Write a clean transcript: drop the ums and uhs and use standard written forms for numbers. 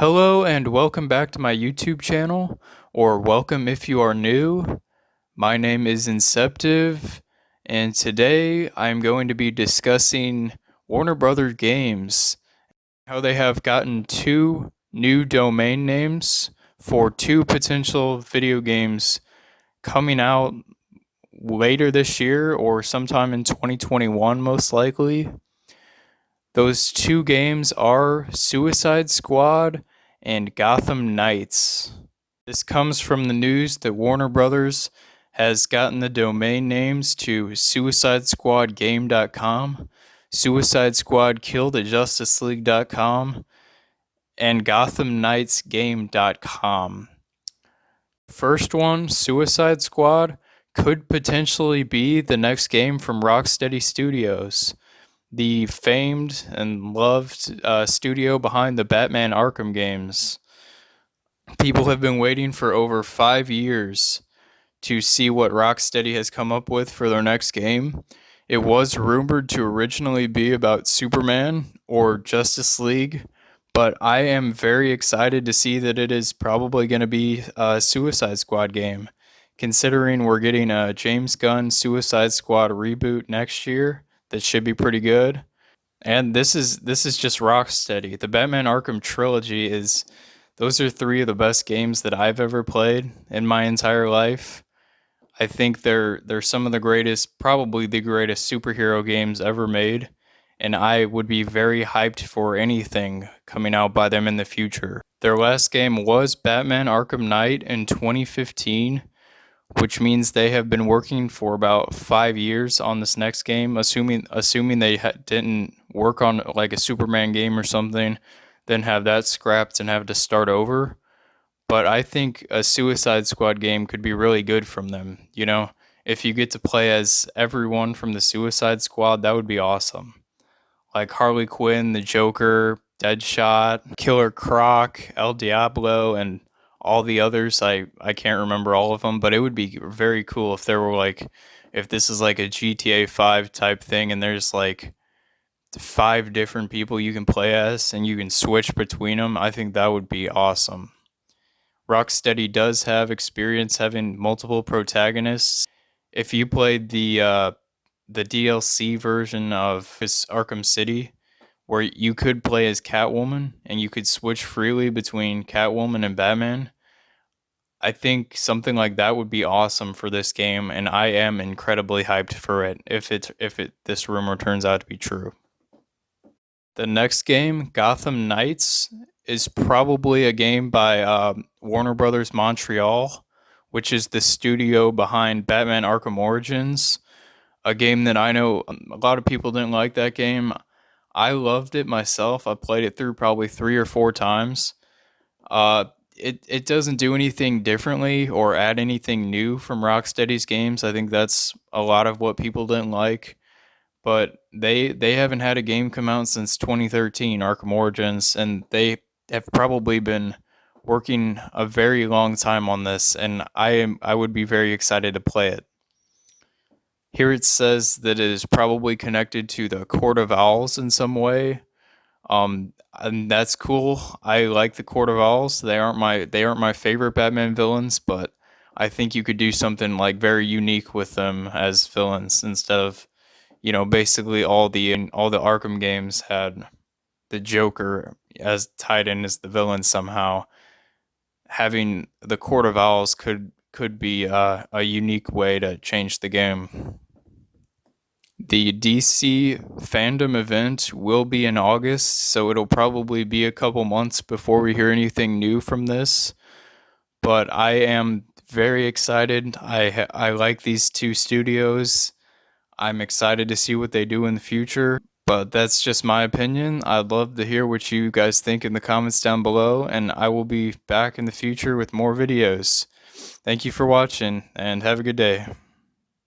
Hello and welcome back to my YouTube channel, or welcome if you are new. My name is Inceptive, and today I'm going to be discussing Warner Brothers games, how they have gotten two new domain names for two potential video games coming out later this year or sometime in 2021 most likely. Those two games are Suicide Squad and Gotham Knights. This comes from the news that Warner Brothers has gotten the domain names to SuicideSquadGame.com, Suicide Squad Killed at JusticeLeague.com, and GothamKnightsGame.com. First one, Suicide Squad, could potentially be the next game from Rocksteady Studios, the famed and loved studio behind the Batman Arkham games. People have been waiting for over 5 years to see what Rocksteady has come up with for their next game. It was rumored to originally be about Superman or Justice League, but I am very excited to see that it is probably going to be a Suicide Squad game, considering we're getting a James Gunn Suicide Squad reboot next year. That should be pretty good. And this is just Rocksteady. The Batman Arkham trilogy is those are three of the best games that I've ever played in my entire life. I think they're some of the greatest, probably the greatest superhero games ever made, and I would be very hyped for anything coming out by them in the future. Their last game was Batman Arkham Knight in 2015, which means they have been working for about 5 years on this next game, assuming they didn't work on like a Superman game or something, then have that scrapped and have to start over. But I think a Suicide Squad game could be really good from them. You know, if you get to play as everyone from the Suicide Squad, that would be awesome. Like Harley Quinn, the Joker, Deadshot, Killer Croc, El Diablo, and all the others. I can't remember all of them, but it would be very cool if there were like, if this is like a GTA 5 type thing and there's like 5 different people you can play as and you can switch between them. I think that would be awesome. Rocksteady does have experience having multiple protagonists. If you played the DLC version of his Arkham City, where you could play as Catwoman and you could switch freely between Catwoman and Batman, I think something like that would be awesome for this game, and I am incredibly hyped for it if this rumor turns out to be true. The next game, Gotham Knights, is probably a game by Warner Brothers Montreal, which is the studio behind Batman Arkham Origins, a game that I know a lot of people didn't like that game. I loved it myself. I played it through probably 3 or 4 times. It doesn't do anything differently or add anything new from Rocksteady's games. I think that's a lot of what people didn't like. But they haven't had a game come out since 2013, Arkham Origins, and they have probably been working a very long time on this, and I would be very excited to play it. Here it says that it is probably connected to the Court of Owls in some way. And that's cool. I like the Court of Owls. They aren't my favorite Batman villains, but I think you could do something like very unique with them as villains instead of, basically all the Arkham games had the Joker as tied in as the villain somehow. Having the Court of Owls could be a unique way to change the game. The DC fandom event will be in August, so it'll probably be a couple months before we hear anything new from this. But I am very excited. I like these two studios. I'm excited to see what they do in the future. But that's just my opinion. I'd love to hear what you guys think in the comments down below, and I will be back in the future with more videos. Thank you for watching, and have a good day.